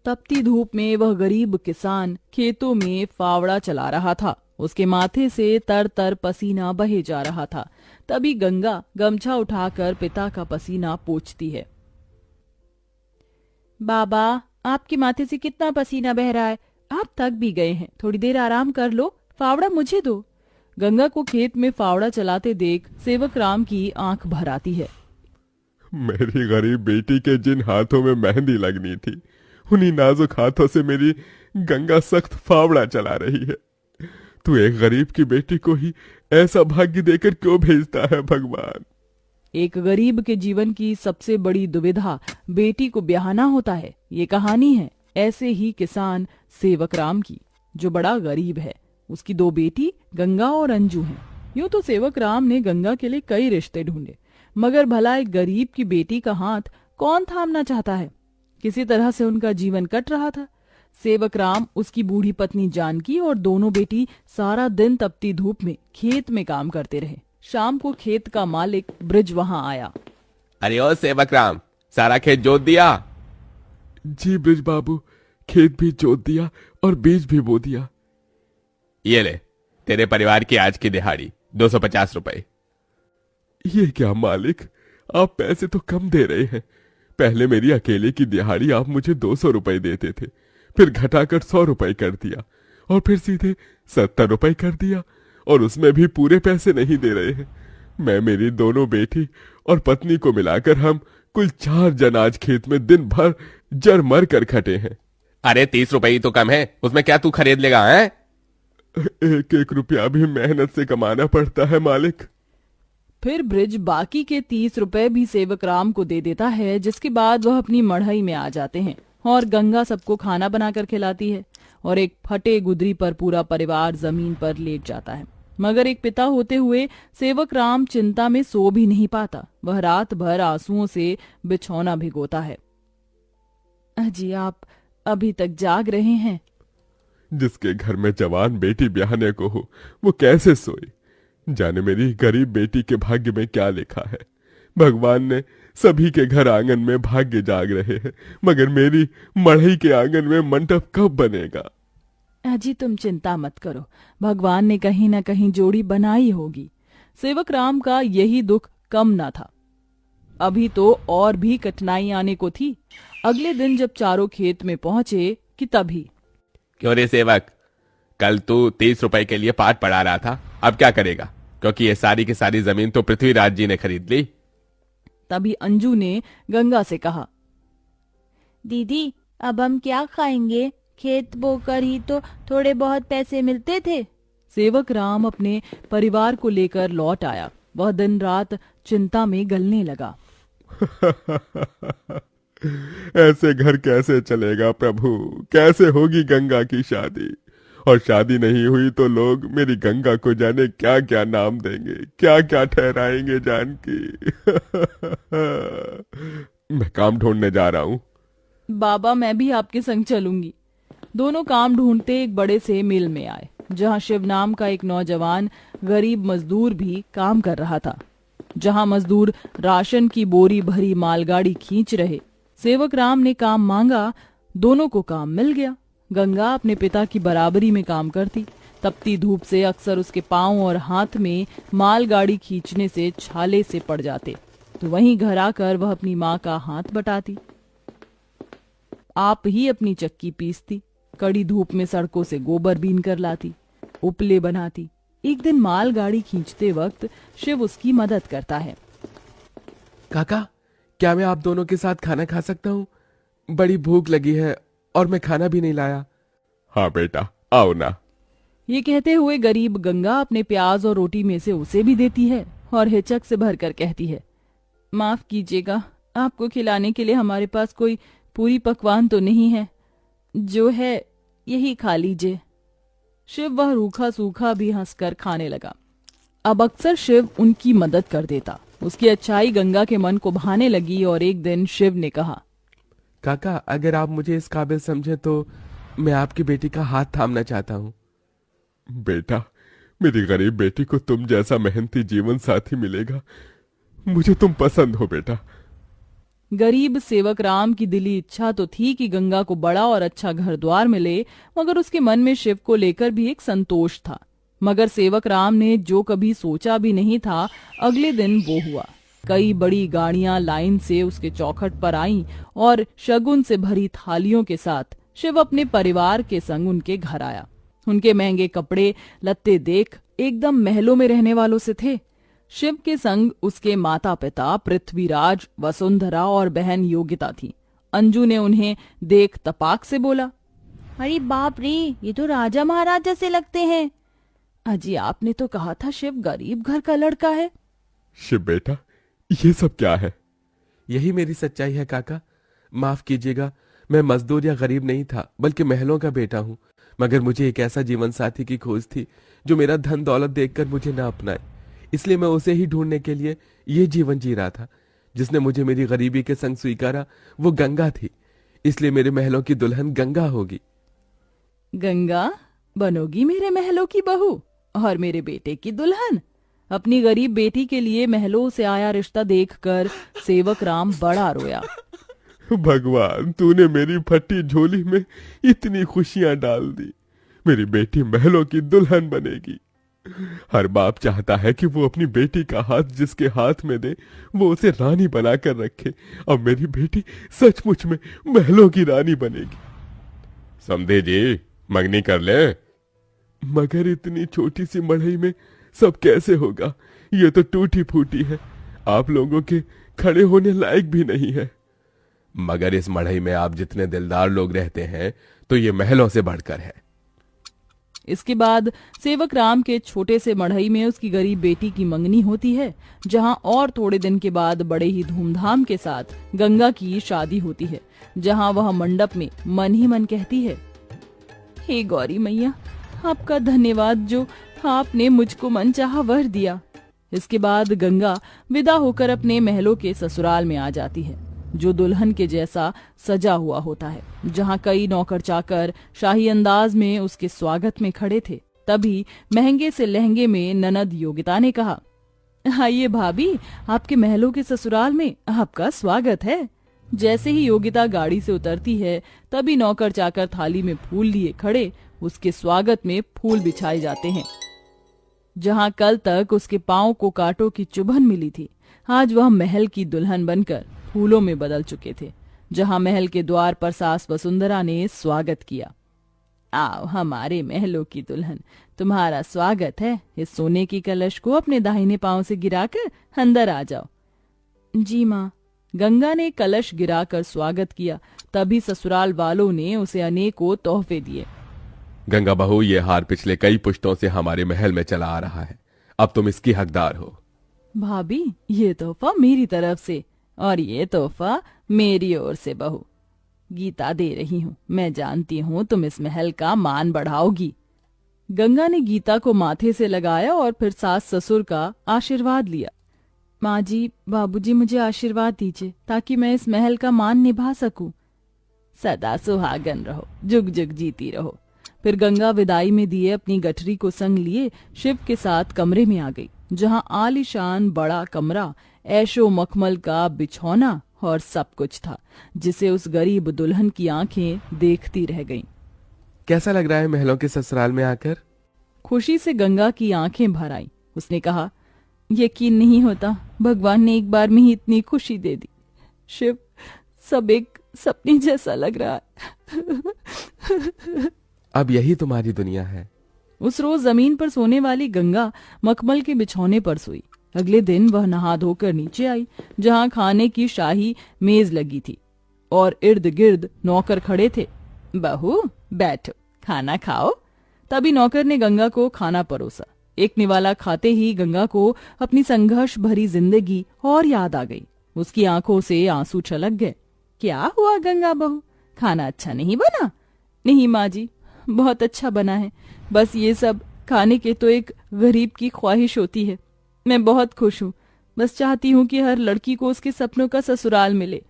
तपती धूप में वह गरीब किसान खेतों में फावड़ा चला रहा था। उसके माथे से तर तर पसीना बहे जा रहा था। तभी गंगा गमछा उठाकर पिता का पसीना पोंछती है। बाबा, आपके माथे से कितना पसीना बह रहा है, आप थक भी गए हैं, थोड़ी देर आराम कर लो, फावड़ा मुझे दो। गंगा को खेत में फावड़ा चलाते देख सेवक राम की आंख भर आती है। मेरी गरीब बेटी के जिन हाथों में मेहंदी लगनी थी, उन्हीं नाजुक हाथों से मेरी गंगा सख्त फावड़ा चला रही है। तू एक गरीब की बेटी को ही ऐसा भाग्य देकर क्यों भेजता है भगवान? एक गरीब के जीवन की सबसे बड़ी दुविधा बेटी को ब्याहना होता है। ये कहानी है ऐसे ही किसान सेवक राम की, जो बड़ा गरीब है। उसकी दो बेटी गंगा और अंजू हैं। यूं तो सेवक राम ने गंगा के लिए कई रिश्ते ढूंढे, मगर भला एक गरीब की बेटी का हाथ कौन थामना चाहता है। किसी तरह से उनका जीवन कट रहा था। सेवक राम, उसकी बूढ़ी पत्नी जानकी और दोनों बेटी सारा दिन तपती धूप में खेत में काम करते रहे। शाम को खेत का मालिक ब्रिज वहां आया। अरे ओ सेवक राम, सारा खेत जोत दिया? जी ब्रिज बाबू, खेत भी जोत दिया और बीज भी बो दिया। ये ले, तेरे परिवार की आज की दिहाड़ी 250 रुपए। ये क्या मालिक, आप पैसे तो कम दे रहे हैं। पहले मेरी अकेले की दिहाड़ी आप मुझे 200 रुपए देते थे, फिर घटाकर 100 रुपए कर दिया और फिर सीधे 70 रुपए कर दिया, और उसमें भी पूरे पैसे नहीं दे रहे हैं। मैं, मेरी दोनों बेटी और पत्नी को मिलाकर हम कुल 4 जन आज खेत में दिन भर जर मर कर खटे हैं। अरे 30 रुपए ही तो कम है, उसमें क्या तू खरीद लेगा है? एक एक रुपया भी मेहनत से कमाना पड़ता है मालिक। फिर ब्रिज बाकी के 30 रुपए भी सेवक राम को दे देता है, जिसके बाद वह अपनी मढ़ई में आ जाते हैं और गंगा सबको खाना बनाकर खिलाती है और एक फटे गुदरी पर पूरा परिवार जमीन पर लेट जाता है। मगर एक पिता होते हुए सेवक राम चिंता में सो भी नहीं पाता। वह रात भर आंसुओं से बिछौना भिगोता है। अजी, आप अभी तक जाग रहे हैं? जिसके घर में जवान बेटी ब्याहने को हो, वो कैसे सोए? जाने मेरी गरीब बेटी के भाग्य में क्या लिखा है। भगवान ने सभी के घर आंगन में भाग्य जाग रहे हैं, मगर मेरी मढ़ई के आंगन में मंडप कब बनेगा? अजी, तुम चिंता मत करो, भगवान ने कहीं न कहीं जोड़ी बनाई होगी। सेवक राम का यही दुख कम न था। अभी तो और भी कठिनाई आने को थी। अगले दिन जब चारों खेत में पहुंचे कि तभी। क्यों रे सेवक, कल तू 30 रुपए के लिए पाठ पढ़ा रहा था, अब क्या करेगा? क्योंकि ये सारी की सारी जमीन तो पृथ्वीराज जी ने खरीद ली। तभी अंजू ने गंगा से कहा, दीदी, अब हम क्या खाएंगे? खेत बोकर ही तो थोड़े बहुत पैसे मिलते थे। सेवक राम अपने परिवार को लेकर लौट आया। वह दिन रात चिंता में गलने लगा। ऐसे घर कैसे चलेगा प्रभु? कैसे होगी गंगा की शादी? और शादी नहीं हुई तो लोग मेरी गंगा को जाने क्या क्या नाम देंगे, क्या क्या ठहराएंगे जानकी। मैं काम ढूंढने जा रहा हूँ। बाबा, मैं भी आपके संग चलूंगी। दोनों काम ढूंढते एक बड़े से मिल में आए, जहां शिव नाम का एक नौजवान गरीब मजदूर भी काम कर रहा था। जहां मजदूर राशन की बोरी भरी मालगाड़ी खींच रहे। सेवक राम ने काम मांगा, दोनों को काम मिल गया। गंगा अपने पिता की बराबरी में काम करती। तपती धूप से अक्सर उसके पांव और हाथ में मालगाड़ी खींचने से छाले से पड़ जाते, तो वहीं घर आकर वह अपनी माँ का हाथ बटाती। आप ही अपनी चक्की पीसती, कड़ी धूप में सड़कों से गोबर बीन कर लाती, उपले बनाती। एक दिन मालगाड़ी खींचते वक्त शिव उसकी मदद करता है। काका, क्या मैं आप दोनों के साथ खाना खा सकता हूँ? बड़ी भूख लगी है और मैं खाना भी नहीं लाया। हाँ बेटा, आओ ना। ये कहते हुए गरीब गंगा अपने प्याज और रोटी में से उसे भी देती है और हिचक से भरकर कहती है, माफ कीजिएगा, आपको खिलाने के लिए हमारे पास कोई पूरी पकवान तो नहीं है, जो है यही खा लीजिए। शिव वह रूखा सूखा भी हंसकर खाने लगा। अब अक्सर शिव उनकी मदद कर देता। उसकी अच्छाई गंगा के मन को भाने लगी और एक दिन शिव ने कहा, काका, अगर आप मुझे इस काबिल समझे तो मैं आपकी बेटी का हाथ थामना चाहता हूँ। बेटा, मेरी गरीब बेटी को तुम जैसा मेहनती जीवन साथी मिलेगा। मुझे तुम पसंद हो बेटा। गरीब सेवक राम की दिली इच्छा तो थी कि गंगा को बड़ा और अच्छा घर द्वार मिले, मगर उसके मन में शिव को लेकर भी एक संतोष था। मगर सेवक राम ने जो कभी सोचा भी नहीं था, अगले दिन वो हुआ। कई बड़ी गाड़ियां लाइन से उसके चौखट पर आईं और शगुन से भरी थालियों के साथ शिव अपने परिवार के संग उनके घर आया। उनके महंगे कपड़े लत्ते देख एकदम महलों में रहने वालों से थे। शिव के संग उसके माता पिता पृथ्वीराज, वसुंधरा और बहन योगिता थी। अंजू ने उन्हें देख तपाक से बोला, अरे बाप रे, ये तो राजा महाराज जैसे लगते हैं। अजी आपने तो कहा था शिव गरीब घर का लड़का है। शिव बेटा, ये सब क्या है? यही मेरी सच्चाई है काका। माफ कीजिएगा, मैं मजदूर या गरीब नहीं था, बल्कि महलों का बेटा हूँ। मगर मुझे एक ऐसा जीवन साथी की खोज थी जो मेरा धन दौलत देखकर मुझे न अपनाए। इसलिए मैं उसे ही ढूंढने के लिए ये जीवन जी रहा था। जिसने मुझे मेरी गरीबी के संग स्वीकारा वो गंगा थी। इसलिए मेरे महलों की दुल्हन गंगा होगी। गंगा बनोगी मेरे महलों की बहू और मेरे बेटे की दुल्हन? अपनी गरीब बेटी के लिए महलों से आया रिश्ता देखकर सेवक राम बड़ा रोया। भगवान, तूने मेरी फटी झोली में इतनी खुशियां डाल दी। मेरी बेटी महलों की दुल्हन बनेगी। हर बाप चाहता है कि वो अपनी बेटी का हाथ जिसके हाथ में दे वो उसे रानी बनाकर रखे। अब मेरी बेटी सचमुच में महलों की रानी बनेगी। समझे जी, मंगनी कर ले। मगर इतनी छोटी सी मड़ई में सब कैसे होगा? ये तो टूटी फूटी है, आप लोगों के खड़े होने लायक भी नहीं है। मगर इस मढ़ई में आप जितने दिलदार लोग रहते हैं तो ये महलों से बढ़कर है। इसके बाद सेवक राम के छोटे से मढ़ई में उसकी गरीब बेटी की मंगनी होती है, जहां और थोड़े दिन के बाद बड़े ही धूमधाम के साथ गंगा की शादी होती है, जहां वह मंडप में मन ही मन कहती है, हे गौरी मैया, आपका धन्यवाद जो आपने मुझको मनचाहा वर दिया। इसके बाद गंगा विदा होकर अपने महलों के ससुराल में आ जाती है, जो दुल्हन के जैसा सजा हुआ होता है, जहां कई नौकर चाकर शाही अंदाज में उसके स्वागत में खड़े थे। तभी महंगे से लहंगे में ननद योगिता ने कहा, आइए भाभी, आपके महलों के ससुराल में आपका स्वागत है। जैसे ही योगिता गाड़ी से उतरती है, तभी नौकर चाकर थाली में फूल लिए खड़े उसके स्वागत में फूल बिछाए जाते हैं। जहां कल तक उसके पांव को कांटों की चुभन मिली थी, आज वह महल की दुल्हन बनकर फूलों में बदल चुके थे। जहां महल के द्वार पर सास वसुंधरा ने स्वागत किया। आओ हमारे महलों की दुल्हन, तुम्हारा स्वागत है। इस सोने की कलश को अपने दाहिने पांव से गिराकर अंदर आ जाओ। जी माँ। गंगा ने कलश गिराकर स्वागत किया। तभी ससुराल वालों ने उसे अनेकों तोहफे दिए। गंगा बहू, ये हार पिछले कई पुश्तों से हमारे महल में चला आ रहा है, अब तुम इसकी हकदार हो। भाभी, ये तोहफा मेरी तरफ से और ये तोहफा मेरी ओर से बहू। गीता दे रही हूँ, मैं जानती हूँ तुम इस महल का मान बढ़ाओगी। गंगा ने गीता को माथे से लगाया और फिर सास ससुर का आशीर्वाद लिया। माँ जी, बाबूजी, मुझे आशीर्वाद दीजिए ताकि मैं इस महल का मान निभा सकूं। सदा सुहागन रहो, जुग जुग जीती रहो। फिर गंगा विदाई में दिए अपनी गठरी को संग लिए शिव के साथ कमरे में आ गई, जहां आलीशान बड़ा कमरा, ऐशो मखमल का बिछौना और सब कुछ था, जिसे उस गरीब दुल्हन की आंखें देखती रह गईं। कैसा लग रहा है महलों के ससुराल में आकर? खुशी से गंगा की आंखें भर आईं। उसने कहा, यकीन नहीं होता, भगवान ने एक बार में ही इतनी खुशी दे दी। शिव, सब एक सपने जैसा लग रहा है। अब यही तुम्हारी दुनिया है। उस रोज जमीन पर सोने वाली गंगा मखमल के बिछौने पर सोई। अगले दिन वह नहा धोकर नीचे आई, जहां खाने की शाही मेज लगी थी और इर्द गिर्द नौकर खड़े थे। बहू बैठो, खाना खाओ। तभी नौकर ने गंगा को खाना परोसा। एक निवाला खाते ही गंगा को अपनी संघर्ष भरी जिंदगी और याद आ गई। उसकी आंखों से आंसू छलक गए। क्या हुआ गंगा बहू, खाना अच्छा नहीं बना? नहीं माँ जी, बहुत अच्छा बना है, बस ये सब खाने के तो एक गरीब की ख्वाहिश होती है। मैं बहुत खुश हूँ, बस चाहती हूँ कि हर लड़की को उसके सपनों का ससुराल मिले।